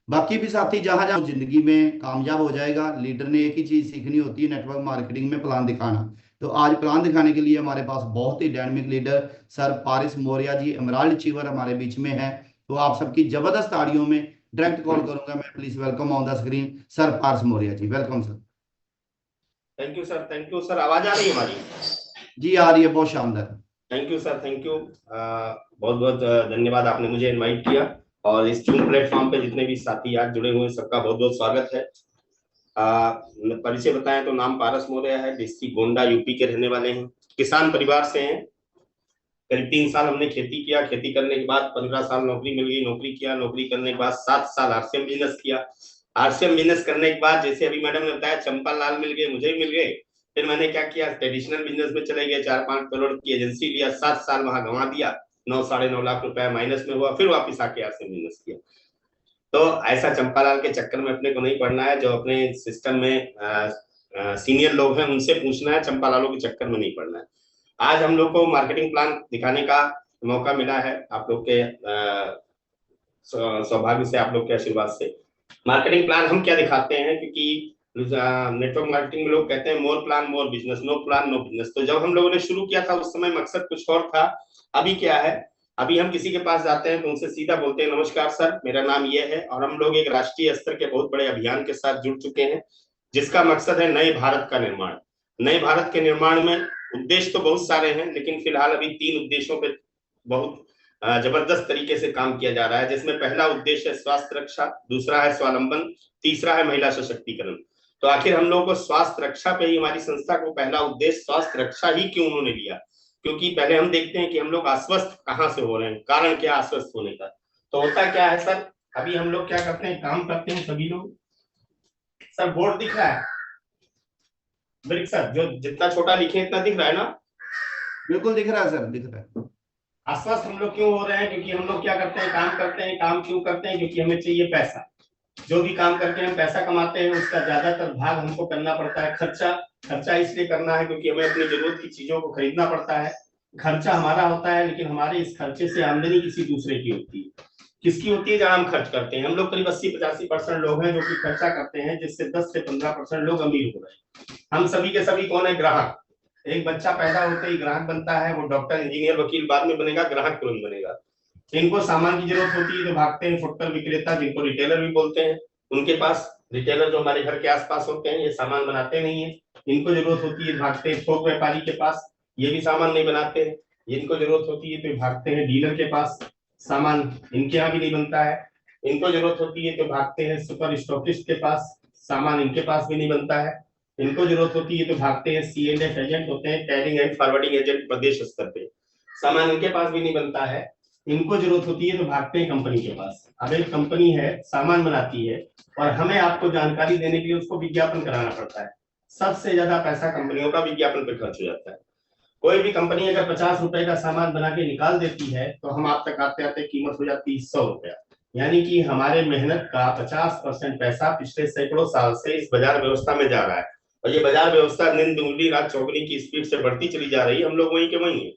बाकी भी साथी जहां जहां जिंदगी में कामयाब हो जाएगा, लीडर ने एक ही चीज सीखनी होती है, नेटवर्क मार्केटिंग में प्लान दिखाना। तो आज प्लान दिखाने के लिए हमारे पास बहुत ही dynamic leader sir Paris Maurya ji, emerald achiever हमारे बीच में है। तो आप सबकी जबरदस्त ताड़ियों में डायरेक्ट कॉल करूंगा मैं। Please welcome on the screen sir Paris Maurya ji, welcome sir. Thank you sir, thank you sir. आवाज आ रही है हमारी? जी आ रही है, बहुत शानदार। Thank you sir, thank you. बहुत बहुत धन्यवाद, आपने मुझे इनवाइट किया। और इस जूम प्लेटफॉर्म पे जितने भी साथी आज जुड़े हुए हैं, सबका बहुत बहुत स्वागत है। परिचय बताएं तो नाम पारस मौर्य है, डिस्ट्रिक्ट गोंडा यूपी के रहने वाले हैं। किसान परिवार से हैं। करीब 3 साल हमने खेती किया, खेती करने के बाद 15 साल नौकरी मिल गई, नौकरी किया, नौकरी करने के बाद 7 साल आरसीएम बिजनेस किया। आरसीएम बिजनेस करने के बाद जैसे अभी मैडम ने बताया चंपा लाल मिल गए, मुझे भी मिल गए। फिर मैंने क्या किया, ट्रेडिशनल बिजनेस में चले गए, 4-5 करोड़ की एजेंसी लिया, 7 साल वहां गंवा दिया, 9-9.5 लाख रुपया माइनस में हुआ, फिर वापिस आके आरसीएम बिजनेस किया। तो ऐसा चंपालाल के चक्कर में अपने को नहीं पड़ना है। जो अपने सिस्टम में सीनियर लोग हैं उनसे पूछना है, चंपालालों के चक्कर में नहीं पड़ना है। आज हम लोग को मार्केटिंग प्लान दिखाने का मौका मिला है, आप लोग के सौभाग्य से, आप लोग के आशीर्वाद से। मार्केटिंग प्लान हम क्या दिखाते हैं, क्योंकि नेटवर्क मार्केटिंग में लोग कहते हैं more plan more business, no plan no business. तो जब हम लोगों ने शुरू किया था उस समय मकसद कुछ और था। अभी क्या है, अभी हम किसी के पास जाते हैं तो उनसे सीधा बोलते हैं नमस्कार सर, मेरा नाम ये है। और हम लोग एक राष्ट्रीय स्तर के बहुत बड़े अभियान के साथ जुड़ चुके हैं, जिसका मकसद है नए भारत का निर्माण। नए भारत के निर्माण में उद्देश्य तो बहुत सारे हैं, लेकिन फिलहाल अभी 3 उद्देश्यों पे बहुत जबरदस्त तरीके से काम किया जा रहा है, जिसमें पहला उद्देश्य है स्वास्थ्य रक्षा, दूसरा है स्वावलंबन, तीसरा है महिला सशक्तिकरण। तो आखिर हम लोग को स्वास्थ्य रक्षा पे ही, हमारी संस्था को पहला उद्देश्य स्वास्थ्य रक्षा ही क्यों उन्होंने लिया, क्योंकि पहले हम देखते हैं कि हम लोग अस्वस्थ कहाँ से हो रहे हैं, कारण क्या अस्वस्थ होने का। तो होता क्या है सर, अभी हम लोग क्या करते हैं, काम करते हैं सभी लोग। सर बोर्ड दिख रहा है सर, जो जितना छोटा लिखे इतना दिख रहा है ना? बिल्कुल दिख रहा है सर, दिख रहा है। अस्वस्थ हम लोग क्यों हो रहे हैं, क्योंकि हम लोग क्या करते हैं, काम करते हैं। काम क्यों करते हैं? क्योंकि हमें चाहिए पैसा। जो भी काम करके हम पैसा कमाते हैं उसका ज्यादातर भाग हमको करना पड़ता है खर्चा। खर्चा इसलिए करना है क्योंकि हमें अपनी जरूरत की चीजों को खरीदना पड़ता है। खर्चा हमारा होता है, लेकिन हमारे इस खर्चे से आमदनी किसी दूसरे की होती है। किसकी होती है? जहां हम खर्च करते हैं। हम लोग करीब 80-85% लोग हैं जो कि खर्चा करते हैं, जिससे 10 से 15% लोग अमीर हो रहे हैं। हम सभी के सभी कौन है? ग्राहक। एक बच्चा पैदा होते ही ग्राहक बनता है, वो डॉक्टर इंजीनियर वकील बाद में बनेगा, ग्राहक तुरंत बनेगा। इनको सामान की जरूरत होती है तो भागते हैं फुटकर विक्रेता, जिनको रिटेलर भी बोलते हैं, उनके पास। रिटेलर जो हमारे घर के आसपास होते हैं, ये सामान बनाते नहीं है। इनको जरूरत होती है, भागते हैं थोक व्यापारी के पास, ये भी सामान नहीं बनाते हैं। इनको जरूरत होती है तो भागते हैं डीलर के पास, सामान इनके यहाँ भी नहीं बनता है। इनको जरूरत होती है तो भागते हैं सुपर स्टॉकिस्ट के पास, सामान इनके पास भी नहीं बनता है। इनको जरूरत होती है तो भागते हैं C&F एजेंट होते हैं, कैरिंग एंड फॉरवर्डिंग एजेंट, प्रदेश स्तर पे, सामान इनके पास भी नहीं बनता है। इनको जरूरत होती है तो भागते हैं कंपनी के पास। अब एक कंपनी है, सामान बनाती है, और हमें आपको जानकारी देने के लिए उसको विज्ञापन कराना पड़ता है। सबसे ज्यादा पैसा कंपनियों का विज्ञापन पे खर्च हो जाता है। कोई भी कंपनी अगर 50 रुपए का सामान बना के निकाल देती है तो हम आप तक आते आते कीमत हो जाती है 100 रुपया। यानी कि हमारे मेहनत का 50% पैसा पिछले सैकड़ों साल से इस बाजार व्यवस्था में जा रहा है। और ये बाजार व्यवस्था दिन दुगनी रात चौगुनी की स्पीड से बढ़ती चली जा रही है। हम लोग वहीं के वहीं है।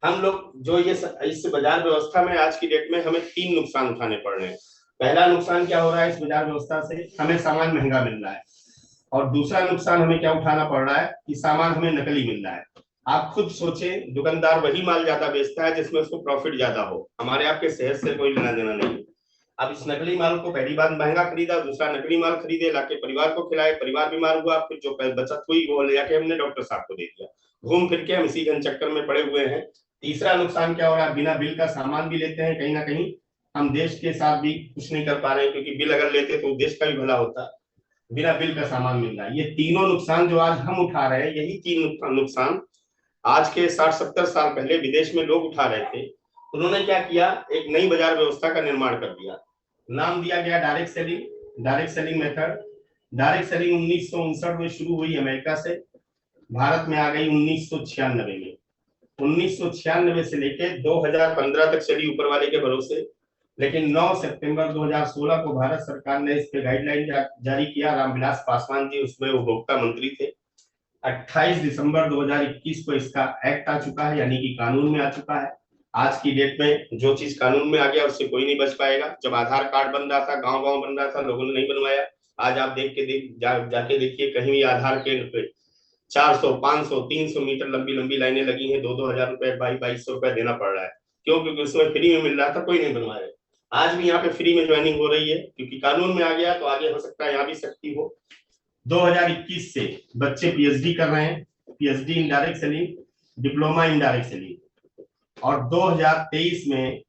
हम लोग जो ये इस बाजार व्यवस्था में आज की डेट में हमें 3 नुकसान उठाने पड़ रहे हैं। पहला नुकसान क्या हो रहा है इस बाजार व्यवस्था से, हमें सामान महंगा मिल रहा है। और दूसरा नुकसान हमें क्या उठाना पड़ रहा है कि सामान हमें नकली मिल रहा है। आप खुद सोचें, दुकानदार वही माल ज्यादा बेचता है जिसमें उसको प्रॉफिट ज्यादा हो, हमारे आपके सेहत से कोई लेना देना नहीं। अब इस नकली माल को पहली बार महंगा खरीदा, दूसरा नकली माल खरीदे, लाके परिवार को खिलाए, परिवार बीमार हुआ, फिर जो बचत हुई वो ले जाके हमने डॉक्टर साहब को दे दिया। घूम फिर के हम इसी घन चक्कर में पड़े हुए हैं। तीसरा नुकसान क्या हो रहा है, बिना बिल का सामान भी लेते हैं, कहीं ना कहीं हम देश के साथ भी कुछ नहीं कर पा रहे हैं, क्योंकि बिल अगर लेते तो देश का भी भला होता। बिना बिल का सामान मिल रहा है। ये तीनों नुकसान जो आज हम उठा रहे हैं, यही 3 नुकसान आज के 60-70 साल पहले विदेश में लोग उठा रहे थे। उन्होंने क्या किया, एक नई बाजार व्यवस्था का निर्माण कर दिया। नाम दिया गया direct selling, direct selling method. Direct selling 1959 में शुरू हुई अमेरिका से, भारत में आ गई 1996 में। 1996 से लेकर 2015 तक चली ऊपर वाले के भरोसे। लेकिन 9 सितंबर 2016 को भारत सरकार ने इस पे गाइडलाइन जारी किया। रामविलास पासवान जी उसमें उपभोक्ता मंत्री थे। 28 दिसंबर 2021 को इसका एक्ट आ चुका है, यानी कि कानून में आ चुका है। आज की डेट में जो चीज कानून में आ गया उससे कोई नहीं बच पाएगा। जब आधार कार्ड बन रहा था, गांव गांव बन रहा था, लोगों ने नहीं बनवाया। आज आप जाके देखिए, कहीं भी आधार केंद्र पे 400, 500, 300 मीटर लंबी लंबी लाइनें लगी हैं, 2-2 हजार रुपए, 2200 रुपए देना पड़ रहा है। क्यों? क्योंकि उसमें फ्री में मिल रहा था, कोई नहीं बनवाया। आज भी यहाँ पे फ्री में ज्वाइनिंग हो रही है, क्योंकि कानून में आ गया, तो आगे हो सकता है यहाँ भी सख्ती हो। 2021 से बच्चे पीएचडी कर रहे हैं, PhD in direct selling, diploma in direct selling, और 2023 में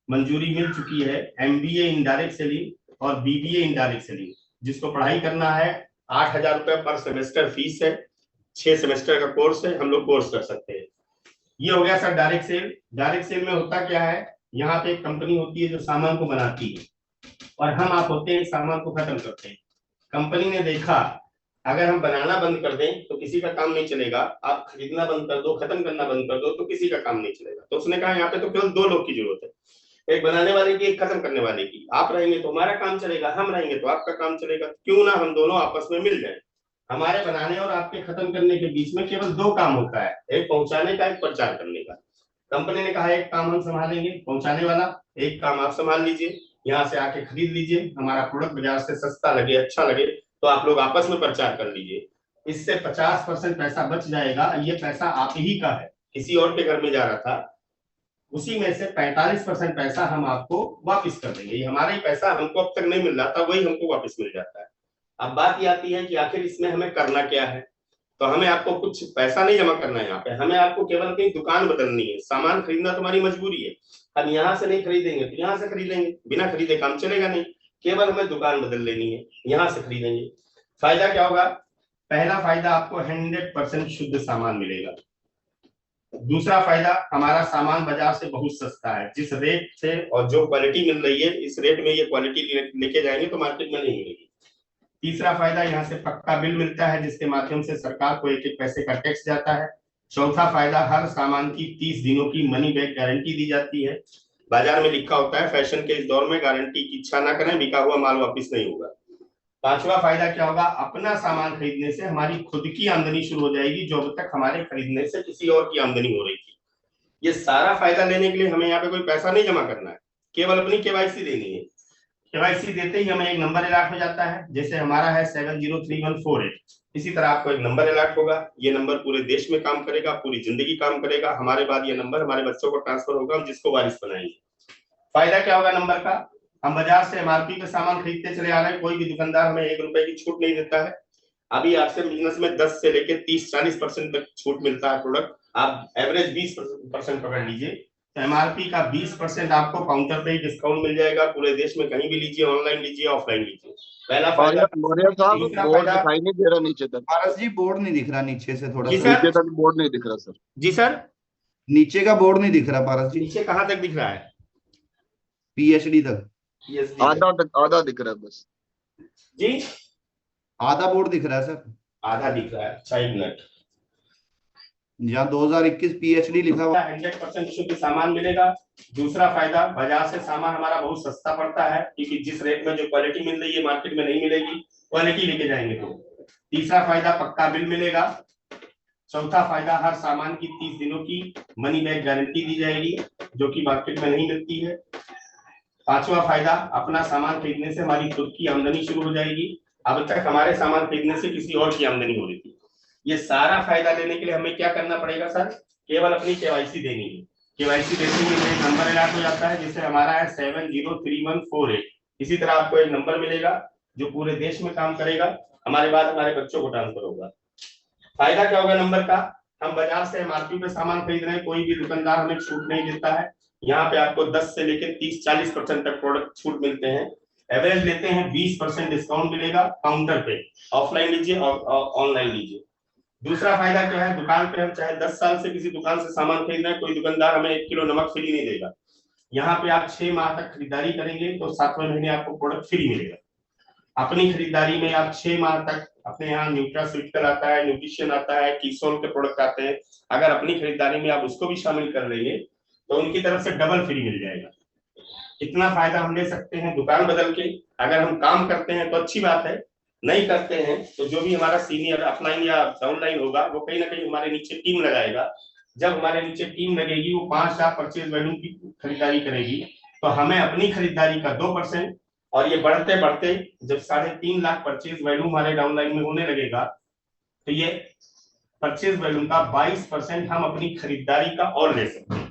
मंजूरी मिल चुकी है एमबीए इन डायरेक्ट सेलिंग और बीबीए इन डायरेक्ट सेलिंग। जिसको पढ़ाई करना है, 8,000 रुपए पर सेमेस्टर फीस है, 6 सेमेस्टर का कोर्स है, हम लोग कोर्स कर सकते हैं। ये हो गया sir direct sale. Direct sale में होता क्या है, यहाँ पे एक कंपनी होती है जो सामान को बनाती है, और हम आप होते हैं सामान को खत्म करते हैं। कंपनी ने देखा अगर हम बनाना बंद कर दें तो किसी का काम नहीं चलेगा, आप खरीदना बंद कर दो, खत्म करना बंद कर दो, तो किसी का काम नहीं चलेगा। तो उसने कहा यहाँ पे तो केवल 2 लोग की जरूरत है, एक बनाने वाले की, एक खत्म करने वाले की। आप रहेंगे तो हमारा काम चलेगा, हम रहेंगे तो आपका काम चलेगा। क्यों ना हम दोनों आपस में मिल जाए। हमारे बनाने और आपके खत्म करने के बीच में केवल 2 काम होता है, एक पहुंचाने का, एक प्रचार करने का। कंपनी ने कहा एक काम हम संभालेंगे पहुंचाने वाला, एक काम आप संभाल लीजिए, यहाँ से आके खरीद लीजिए, हमारा प्रोडक्ट बाजार से सस्ता लगे, अच्छा लगे, तो आप लोग आपस में प्रचार कर लीजिए। इससे 50% पैसा बच जाएगा। ये पैसा आप ही का है, किसी और के घर में जा रहा था, उसी में से 45% पैसा हम आपको वापस कर देंगे। ये हमारा ही पैसा, हमको अब तक नहीं मिल रहा था, वही हमको वापस मिल जाता है। अब बात ये आती है कि आखिर इसमें हमें करना क्या है। तो हमें आपको कुछ पैसा नहीं जमा करना है यहाँ पे, हमें आपको केवल अपनी दुकान बदलनी है। सामान खरीदना तुम्हारी मजबूरी है, हम यहाँ से नहीं खरीदेंगे तो यहाँ से खरीदेंगे, बिना खरीदे काम चलेगा नहीं। केवल हमें दुकान बदल लेनी है, यहाँ से खरीदेंगे। फायदा क्या होगा? पहला फायदा, आपको 100% शुद्ध सामान मिलेगा। दूसरा फायदा, हमारा सामान बाजार से बहुत सस्ता है। जिस रेट से और जो क्वालिटी मिल रही है, इस रेट में ये क्वालिटी लेके जाएंगे तो मार्केट में नहीं मिलेगी। तीसरा फायदा, यहाँ से पक्का बिल मिलता है, जिसके माध्यम से सरकार को 1-1 पैसे का टैक्स जाता है। चौथा फायदा, हर सामान की 30 दिनों की मनी बैक गारंटी दी जाती है। बाजार में लिखा होता है फैशन के इस दौर में गारंटी की इच्छा ना करें, बिका हुआ माल वापिस नहीं होगा। पांचवा फायदा क्या होगा? अपना सामान खरीदने से हमारी खुद की आमदनी शुरू हो जाएगी, जो अब तक हमारे खरीदने से किसी और की आमदनी हो रही थी। ये सारा फायदा लेने के लिए हमें यहाँ पे कोई पैसा नहीं जमा करना है, केवल अपनी केवाईसी देनी है। केवाईसी देते ही हमें एक नंबर अलॉट हो जाता है, जैसे हमारा है 703148। इसी तरह आपको एक नंबर अलॉट होगा। ये नंबर पूरे देश में काम करेगा, पूरी जिंदगी काम करेगा। हमारे बाद ये नंबर हमारे बच्चों को ट्रांसफर होगा, हम जिसको वारिस बनाएंगे। फायदा क्या होगा नंबर का? हम बाजार से एमआरपी पे सामान खरीदते चले आ रहे हैं, कोई भी दुकानदार हमें 1 रुपए की छूट नहीं देता है। अभी आपसे बिजनेस में 10 से लेकर 30-40% तक छूट मिलता है प्रोडक्ट। आप एवरेज 20% पकड़ लीजिए, तो एमआरपी का 20% आपको काउंटर पे ही डिस्काउंट मिल जाएगा। पूरे देश में कहीं भी लीजिए, ऑनलाइन लीजिए, ऑफलाइन लीजिए। पहला फायदा। मौर्य साहब, दूसरा बोर्ड फायदा, दिखाई नहीं दे रहा नीचे तक। पारस जी बोर्ड नहीं दिख रहा नीचे से, थोड़ा जी सा सर। नीचे तक बोर्ड नहीं दिख रहा सर। जी सर, नीचे का बोर्ड नहीं दिख रहा पारस जी, नीचे कहाँ तक दिख रहा है? पीएचडी तक। पीएचडी आधा दिख रहा है बस जी, आधा बोर्ड दिख रहा है सर, आधा दिख रहा है। अच्छा, 1 मिनट। जहाँ 2021 पीएचडी लिखा हुआ 100% शुद्ध सामान मिलेगा। दूसरा फायदा, बाजार से सामान हमारा बहुत सस्ता पड़ता है, क्योंकि जिस रेट में जो क्वालिटी मिल रही है मार्केट में नहीं मिलेगी, क्वालिटी लेके जाएंगे तो। तीसरा फायदा, पक्का बिल मिलेगा। चौथा फायदा, हर सामान की 30 दिनों की मनी बैक गारंटी दी जाएगी, जो कि मार्केट में नहीं मिलती है। पांचवा फायदा, अपना सामान खरीदने से हमारी खुद की आमदनी शुरू हो जाएगी। अब तक हमारे सामान खरीदने से किसी और की आमदनी हो रही थी। ये सारा फायदा लेने के लिए हमें क्या करना पड़ेगा सर? केवल अपनी केवाईसी देनी है। केवाईसी देते ही एक नंबर अलॉट हो जाता है, जिससे हमारा है 703148। इसी तरह आपको एक नंबर मिलेगा जो पूरे देश में काम करेगा, हमारे बाद हमारे बच्चों को ट्रांसफर होगा। फायदा क्या होगा नंबर का? हम बाजार से एमआरपी पे सामान खरीद रहे हैं, कोई भी दुकानदार हमें छूट नहीं देता है। यहाँ पे आपको 10 से लेकर 30-40% तक प्रोडक्ट छूट मिलते हैं। एवरेज लेते हैं 20% डिस्काउंट मिलेगा काउंटर पे, ऑफलाइन लीजिए और ऑनलाइन लीजिए। दूसरा फायदा क्या है? दुकान पे हम चाहे 10 साल से किसी दुकान से सामान खरीद रहे हैं, कोई दुकानदार हमें 1 किलो नमक फ्री नहीं देगा। यहाँ पे आप 6 माह तक खरीदारी करेंगे तो 7वें महीने आपको प्रोडक्ट फ्री मिलेगा। अपनी खरीदारी में आप 6 माह तक, अपने यहाँ न्यूट्रास्यूटिकल आता है, न्यूट्रिशन आता है, कीसोल के प्रोडक्ट आते हैं, अगर अपनी खरीदारी में आप उसको भी शामिल कर लेंगे तो उनकी तरफ से डबल फ्री मिल जाएगा। इतना फायदा हम ले सकते हैं दुकान बदल के। अगर हम काम करते हैं तो अच्छी बात है, नहीं करते हैं तो जो भी हमारा सीनियर ऑफलाइन या ऑनलाइन होगा, वो कहीं ना कहीं हमारे नीचे टीम लगाएगा, जब हमारे नीचे टीम लगेगी वो 5,000 परचेज वैल्यू की खरीदारी करेगी, तो हमें अपनी खरीदारी का 2%, और ये बढ़ते बढ़ते जब 3.5 लाख परचेज वैल्यू हमारे डाउनलाइन में होने लगेगा, तो ये परचेज वैल्यू का 22% हम अपनी खरीदारी का और ले सकते हैं।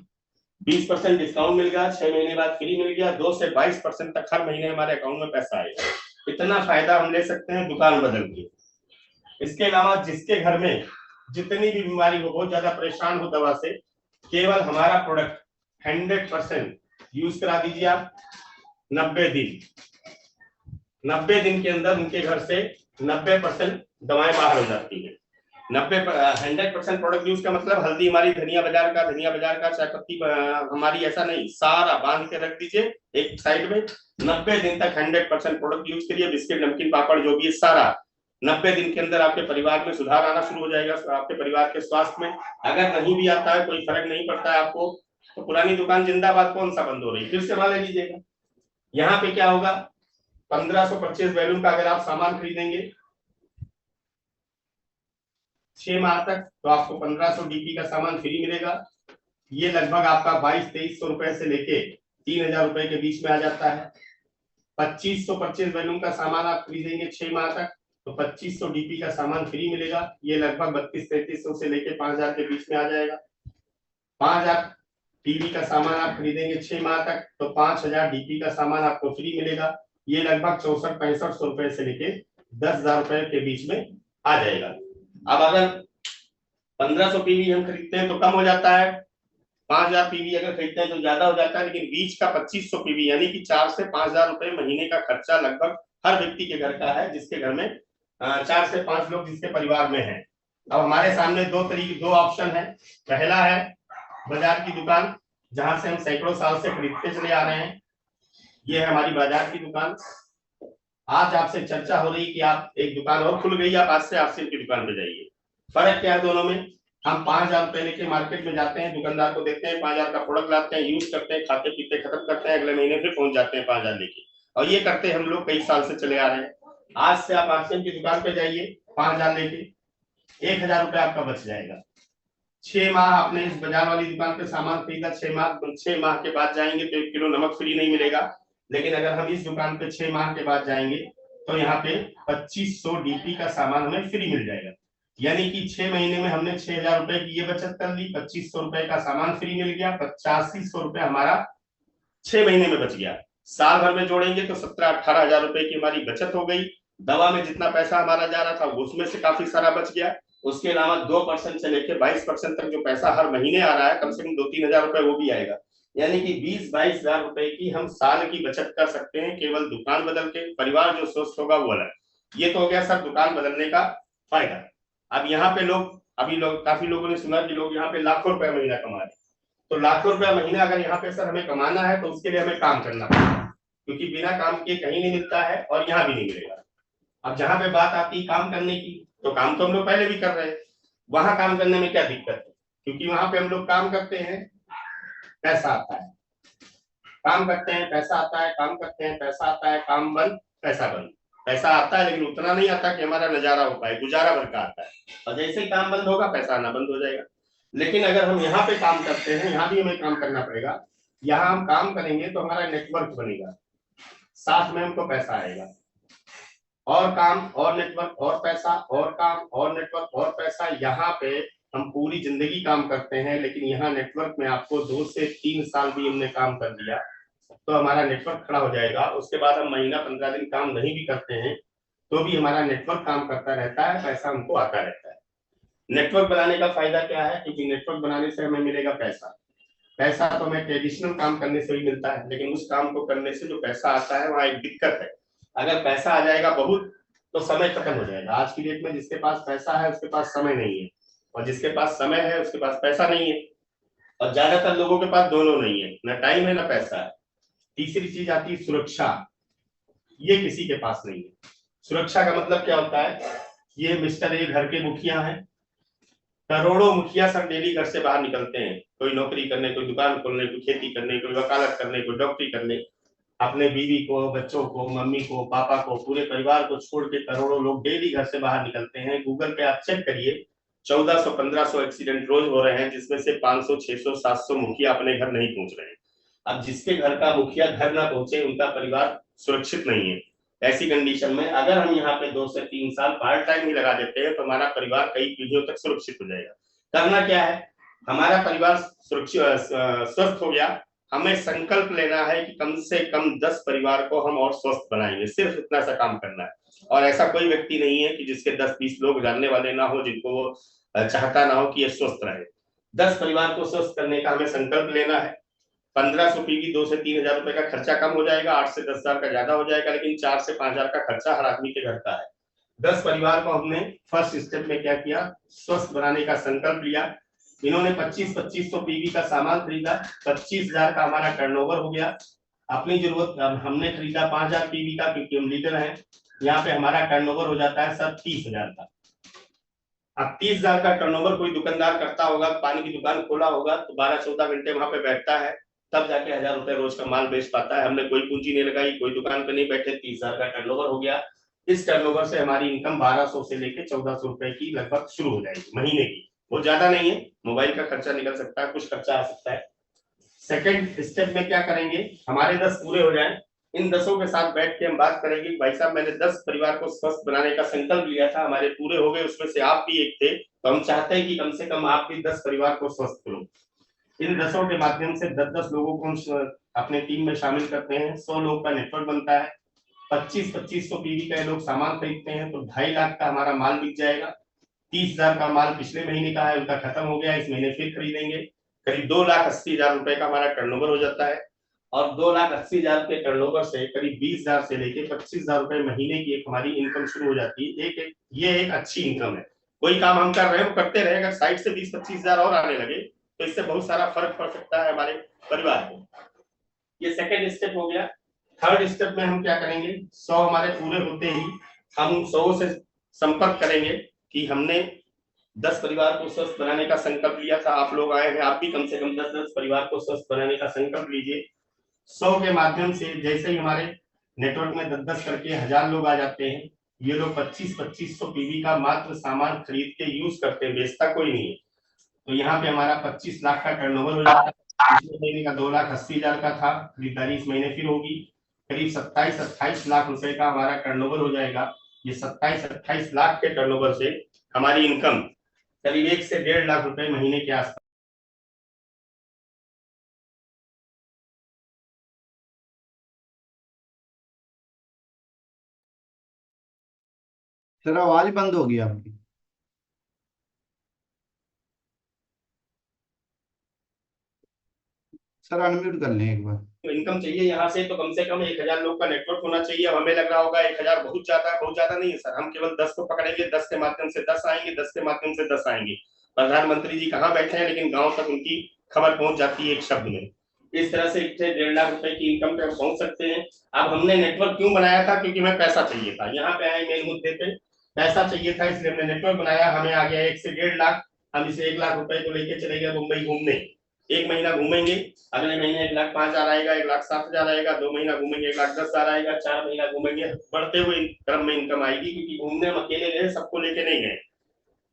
20% डिस्काउंट मिल गया, 6 महीने बाद फ्री मिल गया, 2 से 22% तक हर महीने हमारे अकाउंट में पैसा आएगा। इतना फायदा हम ले सकते हैं दुकान बदल के। इसके अलावा जिसके घर में जितनी भी बीमारी हो, बहुत ज्यादा परेशान हो दवा से, केवल हमारा प्रोडक्ट 100% यूज करा दीजिए आप। 90 दिन के अंदर उनके घर से 90% दवाएं बाहर हो जाती है। 100% प्रोडक्ट यूज का मतलब हल्दी हमारी धनिया बाजार का, चाय पत्ती हमारी, ऐसा नहीं, सारा बांध के रख दीजिए एक साइड में। 90 दिन तक 100% प्रोडक्ट यूज करिए। बिस्किट, नमकीन, पापड़ जो भी है सारा 90 दिन के अंदर आपके परिवार में सुधार आना शुरू हो जाएगा, आपके परिवार के स्वास्थ्य में। अगर नहीं भी आता है, कोई फर्क नहीं पड़ता है आपको, तो पुरानी दुकान जिंदाबाद कौन सा बंद हो रही, फिर से वाले लीजिएगा। यहाँ पे क्या होगा, 1500 परचेज वैल्यू का अगर आप सामान खरीदेंगे 6 माह तक, तो आपको 1500 डीपी का सामान फ्री मिलेगा। ये लगभग आपका 2200-2300 रुपए से लेके 3000 रुपए के बीच में आ जाता है। 2500 परचेज वैल्यू का सामान आप खरीदेंगे 6 माह तक, तो 2500 डीपी का सामान फ्री मिलेगा। ये लगभग 3200-3300 से लेके 5000 के बीच में आ जाएगा। 5000 टीवी का सामान आप खरीदेंगे 6 माह तक, तो 5000 डीपी का सामान आपको फ्री मिलेगा। ये लगभग 64-6500 रुपए से लेके 10,000 रुपए के बीच में आ जाएगा। अब अगर 1500 पीवी हम खरीदते हैं तो कम हो जाता है, 5000 पीवी अगर खरीदते हैं तो ज्यादा हो जाता है, लेकिन बीच का 2500 पीवी यानी कि 4 से 5000 रुपए महीने का खर्चा लगभग हर व्यक्ति के घर का है, जिसके घर में 4 से 5 लोग जिसके परिवार में है। अब हमारे सामने दो ऑप्शन है। पहला है बाजार की दुकान, जहां से हम सैकड़ों साल से खरीदते चले आ रहे हैं। ये है हमारी बाजार की दुकान। आज आपसे चर्चा हो रही कि आप एक दुकान और खुल गई, आप आज से आपसे की दुकान पे जाइए। फर्क क्या है दोनों में, हम 5000 रुपए लेके मार्केट में जाते हैं, दुकानदार को देते हैं, 5000 का प्रोडक्ट लाते हैं, यूज करते हैं, खाते पीते खत्म करते हैं, अगले महीने फिर पहुंच जाते हैं 5000 लेके। और ये करते हम लोग कई साल से चले आ रहे हैं। आज से आप आरसीएम की दुकान पे जाइए 5000 लेके, 1000 रुपए आपका बच जाएगा। 6 माह आपने इस बाजार वाली दुकान पे सामान खरीदा, 6 माह के बाद जाएंगे तो 1 किलो नमक फ्री नहीं मिलेगा। लेकिन अगर हम इस दुकान पे 6 माह के बाद जाएंगे तो यहाँ पे 2500 डीपी का सामान हमें फ्री मिल जाएगा। यानी कि 6 महीने में हमने 6000 रुपए की ये बचत कर ली, 2500 रुपए का सामान फ्री मिल गया, 8500 रुपए हमारा 6 महीने में बच गया। साल भर में जोड़ेंगे तो 17-18 हजार रुपए की हमारी बचत हो गई। दवा में जितना पैसा हमारा जा रहा था उसमें से काफी सारा बच गया। उसके अलावा 2% से लेकर 22% तक जो पैसा हर महीने आ रहा है, कम से कम 2-3 हजार रुपए वो भी आएगा। यानी कि 20-22 हजार रुपए की हम साल की बचत कर सकते हैं केवल दुकान बदल के। परिवार जो स्वस्थ होगा वो अलग। ये तो हो गया सर दुकान बदलने का फायदा। अब यहाँ पे काफी लोगों ने सुना कि लोग यहाँ पे लाखों रुपए महीना कमा रहे हैं। तो लाखों रुपया महीना अगर यहाँ पे सर हमें कमाना है तो उसके लिए हमें काम करना पड़ेगा, क्योंकि बिना काम के कहीं नहीं मिलता है और यहाँ भी नहीं मिलेगा। अब जहाँ पे बात आती है काम करने की, तो काम तो हम लोग पहले भी कर रहे हैं। वहां काम करने में क्या दिक्कत है, क्योंकि वहां पे हम लोग काम करते हैं, पैसा आता है, काम करते हैं, पैसा आता है, काम करते हैं, पैसा आता है, काम बंद, पैसा बंद। पैसा आता है लेकिन उतना नहीं आता कि हमारा नजारा हो पाए, गुजारा भर का आता है। और जैसे ही काम बंद होगा पैसा आना बंद हो जाएगा। लेकिन अगर हम यहाँ पे काम करते हैं, यहाँ भी हमें काम करना पड़ेगा। यहाँ हम काम करेंगे तो हमारा नेटवर्क बनेगा, साथ में हमको पैसा आएगा। और काम और नेटवर्क और पैसा, और काम और नेटवर्क और पैसा। यहाँ पे हम पूरी जिंदगी काम करते हैं, लेकिन यहाँ नेटवर्क में आपको 2 से 3 साल भी हमने काम कर दिया तो हमारा नेटवर्क खड़ा हो जाएगा। उसके बाद हम महीना 15 दिन काम नहीं भी करते हैं तो भी हमारा नेटवर्क काम करता रहता है, पैसा हमको आता रहता है। नेटवर्क बनाने का फायदा क्या है, क्योंकि नेटवर्क बनाने से हमें मिलेगा पैसा। पैसा तो हमें ट्रेडिशनल काम करने से भी मिलता है, लेकिन उस काम को करने से जो पैसा आता है वहाँ एक दिक्कत है। अगर पैसा आ जाएगा बहुत तो समय खत्म हो जाएगा। आज की डेट में जिसके पास पैसा है उसके पास समय नहीं है, और जिसके पास समय है उसके पास पैसा नहीं है। और ज्यादातर लोगों के पास दोनों नहीं है, ना टाइम है ना पैसा है। तीसरी चीज आती है सुरक्षा, ये किसी के पास नहीं है। सुरक्षा का मतलब क्या होता है, ये मिस्टर ए घर के मुखिया हैं, करोड़ों मुखिया सब डेली घर से बाहर निकलते हैं, कोई नौकरी करने, कोई दुकान खोलने, कोई खेती करने, कोई वकालत करने, कोई डॉक्टरी करने। अपने बीवी को, बच्चों को, मम्मी को, पापा को, पूरे परिवार को छोड़ के करोड़ों लोग डेली घर से बाहर निकलते हैं। गूगल पे आप चेक करिए, 1400-1500 एक्सीडेंट रोज हो रहे हैं, जिसमें से 500, 600, 700 मुखिया अपने घर नहीं पहुंच रहे हैं। अब जिसके घर का मुखिया घर ना पहुंचे, उनका परिवार सुरक्षित नहीं है। ऐसी कंडीशन में अगर हम यहाँ पे 2 से 3 साल पार्ट टाइम ही लगा देते हैं तो हमारा परिवार कई पीढ़ियों तक सुरक्षित हो जाएगा। करना क्या है, हमारा परिवार सुरक्षित स्वस्थ हो गया, हमें संकल्प लेना है कि कम से कम 10 परिवार को हम और स्वस्थ बनाएंगे, सिर्फ इतना सा काम करना है। और ऐसा कोई व्यक्ति नहीं है कि जिसके 10-20 लोग जानने वाले ना हो, जिनको वो चाहता ना हो कि ये स्वस्थ रहे। 10 परिवार को स्वस्थ करने का हमें संकल्प लेना है। 1500 पीवी 2 से 3 हजार रुपए का खर्चा कम हो जाएगा, 8 से 10 हजार का ज्यादा हो जाएगा, लेकिन 4 से 5 हजार का खर्चा हर आदमी के घर का है। 10 परिवार को हमने फर्स्ट स्टेप में क्या किया, स्वस्थ बनाने का संकल्प लिया। इन्होंने 2500 पीवी का सामान खरीदा, 25,000 का हमारा टर्नओवर हो गया। अपनी जरूरत हमने खरीदा 5,000 पीवी का, क्योंकि हम लीडर हैं। यहाँ पे हमारा टर्नओवर हो जाता है सर 30,000 का। अब 30,000 का टर्नओवर कोई दुकानदार करता होगा, पानी की दुकान खोला होगा तो 12-14 घंटे वहां पे बैठता है, तब जाके 1,000 रुपए रोज का माल बेच पाता है। हमने कोई पूंजी नहीं लगाई, कोई दुकान पे नहीं बैठे, 30,000 का टर्नओवर हो गया। इस टर्नओवर से हमारी इनकम 1200 से लेके 1400 रुपए की लगभग शुरू हो जाएगी महीने की। वो ज्यादा नहीं है, मोबाइल का खर्चा निकल सकता है, कुछ खर्चा आ सकता है। सेकंड स्टेप में क्या करेंगे, हमारे 10 पूरे हो जाए, इन 10 के साथ बैठ के हम बात करेंगे, भाई साहब मैंने 10 परिवार को स्वस्थ बनाने का संकल्प लिया था, हमारे पूरे हो गए, उसमें से आप भी एक थे, तो हम चाहते हैं कि कम से कम आप भी 10 परिवार को स्वस्थ करो। इन 10 के माध्यम से 10-10 लोगों को हम अपने टीम में शामिल करते हैं। 100 लोग का नेटवर्क बनता है। 2500 पीवी का लोग सामान खरीदते हैं तो 2.5 लाख का हमारा माल बिक जाएगा। 30,000 का माल पिछले महीने का है, उनका खत्म हो गया, इस महीने फिर खरीदेंगे। करीब 2,80,000 रुपए का हमारा टर्नओवर हो जाता है। और 2,80,000 के टर्नओवर से करीब 20,000 से लेके 25,000 रुपए महीने की एक हमारी इनकम शुरू हो जाती है। ये एक अच्छी इनकम है। कोई काम हम कर रहे हैं वो करते रहे, अगर साइड से 20-25,000 और आने लगे तो इससे बहुत सारा फर्क पड़ सकता है हमारे परिवार को। ये सेकंड स्टेप हो गया। थर्ड स्टेप में हम क्या करेंगे, 100 हमारे पूरे होते ही हम 100 से संपर्क करेंगे कि हमने 10 परिवार को स्वस्थ बनाने का संकल्प लिया था। आप लोग आए हैं, आप भी कम से कम 10-10 परिवार को स्वस्थ बनाने का संकल्प लीजिए। 100 के माध्यम से जैसे ही हमारे नेटवर्क में 10-10 करके 1000 लोग आ जाते हैं, ये लोग 2500 पीवी का मात्र सामान खरीद के यूज करते हैं, बेचता कोई नहीं है। तो यहाँ पे हमारा 25 लाख का टर्नओवर हो जाता है। पिछले महीने का 2,80,000 का था, खरीदारी इस महीने फिर होगी, करीब 27-28 लाख रुपए का हमारा टर्नओवर हो जाएगा। ये 27-28 लाख के टर्नओवर से हमारी इनकम करीब 1 से 1.5 लाख रुपए महीने के आसपास। सर आवाज बंद हो गई आपकी। सर अनम्यूट कर लें एक बार। इनकम चाहिए यहाँ से तो कम से कम 1,000 लोग का नेटवर्क होना चाहिए। अब हमें लग रहा होगा 1,000 बहुत ज्यादा है, बहुत ज्यादा नहीं है सर। हम केवल 10 को पकड़ेंगे, 10 के माध्यम से 10 आएंगे, 10 के माध्यम से 10 आएंगे। प्रधानमंत्री जी कहाँ बैठे हैं, लेकिन गांव तक उनकी खबर पहुंच जाती है एक शब्द में। इस तरह से 1.5 लाख रुपए की इनकम पे हम पहुंच सकते हैं। अब हमने नेटवर्क क्यों बनाया था, क्योंकि हमें पैसा चाहिए था। यहाँ पे आए मेन मुद्दे पे, पैसा चाहिए था, इसलिए हमने नेटवर्क बनाया। हमें आ गया 1 से 1.5 लाख। हम इसे 1 लाख रुपए को लेके चले गए मुंबई घूमने। 1 महीना घूमेंगे, अगले महीने 1,05,000 आएगा, 1,07,000 आएगा, 2 महीना घूमेंगे 1,10,000 आएगा, 4 महीना घूमेंगे, बढ़ते हुए क्रम में इनकम आएगी, क्योंकि घूमने हम अकेले गए, सबको लेके नहीं गए।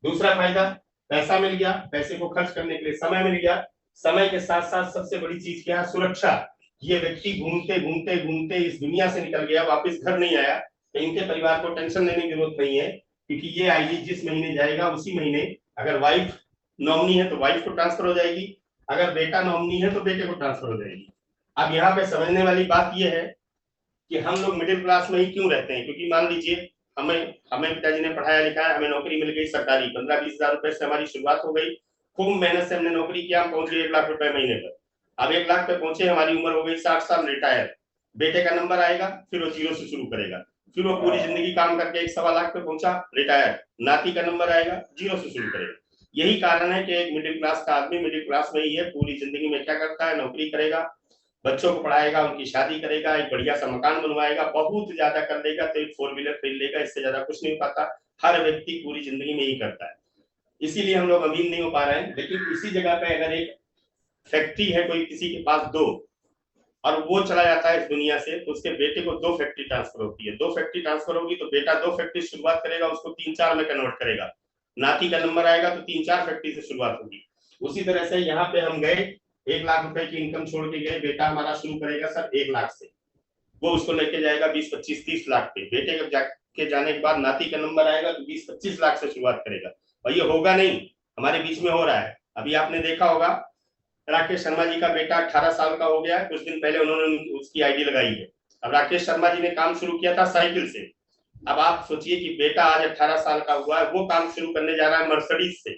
दूसरा फायदा, पैसा मिल गया, पैसे को खर्च करने के लिए समय मिल गया। समय के साथ साथ सबसे बड़ी चीज क्या है, सुरक्षा। ये व्यक्ति घूमते घूमते घूमते इस दुनिया से निकल गया, वापस घर नहीं आया, तो इनके परिवार को टेंशन लेने की जरूरत नहीं है, क्योंकि ये आईडी जिस महीने जाएगा उसी महीने, अगर वाइफ नॉमिनी है तो वाइफ को ट्रांसफर हो जाएगी, अगर बेटा नॉमिनी है तो बेटे को ट्रांसफर हो जाएगी। अब यहाँ पे समझने वाली बात यह है कि हम लोग मिडिल क्लास में ही क्यों रहते हैं, क्योंकि मान लीजिए हमें पिताजी ने पढ़ाया लिखाया, हमें नौकरी मिल गई सरकारी, 15-20 हजार रुपए से हमारी शुरुआत हो गई, खूब मेहनत से हमने नौकरी किया, हम पहुंच गए 1 लाख रुपए महीने पर। अब 1 लाख पे पहुंचे, हमारी उम्र हो गई 60 साल, रिटायर। बेटे का नंबर आएगा, फिर वो 0 से शुरू करेगा, फिर वो पूरी जिंदगी काम करके 1.25 लाख पे पहुंचा, रिटायर। नाती का नंबर आएगा, 0 से शुरू करेगा। यही कारण है कि एक मिडिल क्लास का आदमी मिडिल क्लास में ही है, पूरी जिंदगी में क्या करता है, नौकरी करेगा, बच्चों को पढ़ाएगा, उनकी शादी करेगा, एक बढ़िया सा मकान बनवाएगा, बहुत ज्यादा कर लेगा तो एक 4 व्हीलर खरीद लेगा, इससे ज्यादा कुछ नहीं पाता। हर व्यक्ति पूरी जिंदगी में यही करता है, इसीलिए हम लोग अमीर नहीं हो पा रहे हैं। लेकिन इसी जगह पे अगर एक फैक्ट्री है कोई किसी के पास 2, और वो चला जाता है इस दुनिया से, तो उसके बेटे को 2 फैक्ट्री ट्रांसफर होती है। 2 फैक्ट्री ट्रांसफर होगी तो बेटा 2 फैक्ट्री शुरुआत करेगा, उसको 3-4 में कन्वर्ट करेगा, नाती का नंबर आएगा तो 3-4 फैक्ट्री से शुरुआत होगी। उसी तरह से यहाँ पे हम गए 1 लाख रुपए की इनकम छोड़ के गए, बेटा हमारा शुरू करेगा सर 1 लाख से, वो उसको लेके जाएगा 20, 25, 30 लाख पे। बेटे के जाने के बाद नाती का नंबर आएगा तो 20, 25 लाख से शुरुआत करेगा। और ये होगा नहीं, हमारे बीच में हो रहा है। अभी आपने देखा होगा राकेश शर्मा जी का बेटा 18 साल का हो गया है, कुछ दिन पहले उन्होंने उसकी आईडी लगाई है। अब राकेश शर्मा जी ने काम शुरू किया था साइकिल से, अब आप सोचिए कि बेटा आज 18 साल का हुआ है, वो काम शुरू करने जा रहा है मर्सिडीज से।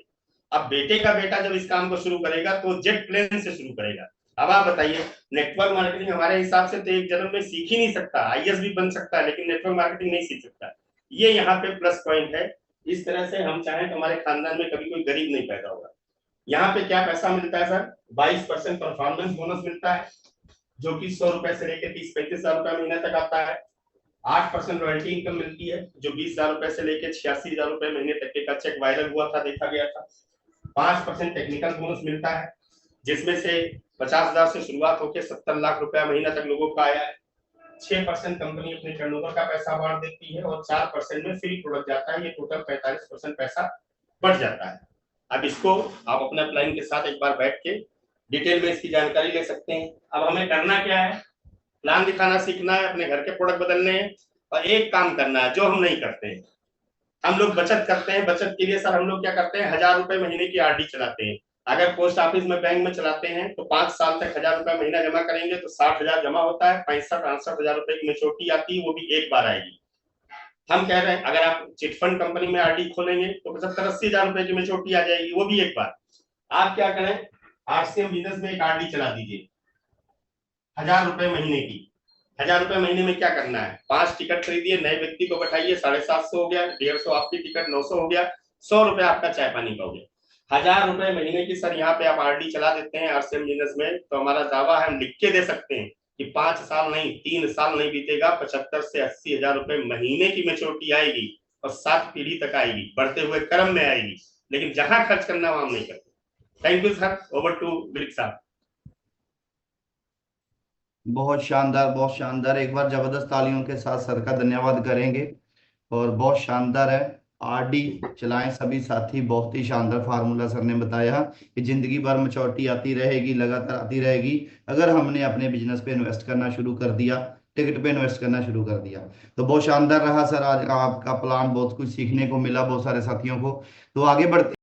अब बेटे का बेटा जब इस काम को शुरू करेगा तो जेट प्लेन से शुरू करेगा। अब आप बताइए, नेटवर्क मार्केटिंग हमारे हिसाब से तो एक जन्म में सीख ही नहीं सकता, आईएएस भी बन सकता है लेकिन नेटवर्क मार्केटिंग नहीं सीख सकता। ये यहाँ पे प्लस पॉइंट है। इस तरह से हम चाहें तो हमारे खानदान में कभी कोई गरीब नहीं पैदा होगा। यहाँ पे क्या पैसा मिलता है सर, 22% परफॉर्मेंस बोनस मिलता है, जो कि 100 रुपए से लेकर 30-35 हजार रुपए महीने तक आता है। 8% रॉयल्टी इनकम मिलती है, जो 20,000 रुपए से लेकर 86,000 रुपए महीने तक का चेक वायरल हुआ था, देखा गया था। 5% टेक्निकल बोनस मिलता है, जिसमें से 50,000 से शुरुआत होकर 70 लाख रुपया महीना तक लोगों का आया है। 6% कंपनी अपने टर्नओवर का पैसा बांट देती है और 4% में फ्री प्रोडक्ट जाता है। ये टोटल 45% पैसा बढ़ जाता है। अब इसको आप अपने प्लान के साथ एक बार बैठ के डिटेल में इसकी जानकारी ले सकते हैं। अब हमें करना क्या है, प्लान दिखाना सीखना है, अपने घर के प्रोडक्ट बदलने हैं और एक काम करना है जो हम नहीं करते हैं। हम लोग बचत करते हैं, बचत के लिए सर हम लोग क्या करते हैं, 1,000 रुपए महीने की आरडी चलाते हैं। अगर पोस्ट ऑफिस में बैंक में चलाते हैं तो 5 साल तक 1,000 रुपए महीना जमा करेंगे तो 60,000 जमा होता है, 65-68,000 रुपए की मेच्योरिटी आती है, वो भी एक बार आएगी। हम कह रहे हैं अगर आप चिटफंड कंपनी में आरडी खोलेंगे तो 75-80,000 रुपए की मेच्योरिटी आ जाएगी, वो भी एक बार। आप क्या करें, आरसीएम बिजनेस में एक आरडी चला दीजिए 1,000 रुपए महीने की। 1,000 रुपए महीने में क्या करना है, 5 टिकट खरीदिए, नए व्यक्ति को बैठाइए, 750 हो गया, 150 आपकी टिकट, 900 हो गया, 100 रुपए आपका चाय पानी का हो गया। 1,000 रुपए महीने की सर यहाँ पे आप आरडी चला देते हैं आरसीएम बिजनेस में, तो हमारा दावा है, हम लिख के दे सकते हैं कि 5 साल नहीं, 3 साल नहीं बीतेगा, 75 से 80,000 रुपए महीने की मेच्योरिटी आएगी और 7 पीढ़ी तक आएगी, बढ़ते हुए क्रम में आएगी। लेकिन जहां खर्च करना वहां हम नहीं करते। Thank you sir, over to बिल्क साहब। बहुत शानदार, बहुत शानदार। एक बार जबरदस्त तालियों के साथ सर का धन्यवाद करेंगे। और बहुत शानदार है, आरडी चलाएं सभी साथी। बहुत ही शानदार फार्मूला सर ने बताया कि जिंदगी भर मैच्योरिटी आती रहेगी, लगातार आती रहेगी, अगर हमने अपने बिजनेस पे इन्वेस्ट करना शुरू कर दिया, टिकट पे इन्वेस्ट करना शुरू कर दिया। तो बहुत शानदार रहा सर आज आपका प्लान, बहुत कुछ सीखने को मिला बहुत सारे साथियों को। तो आगे बढ़ते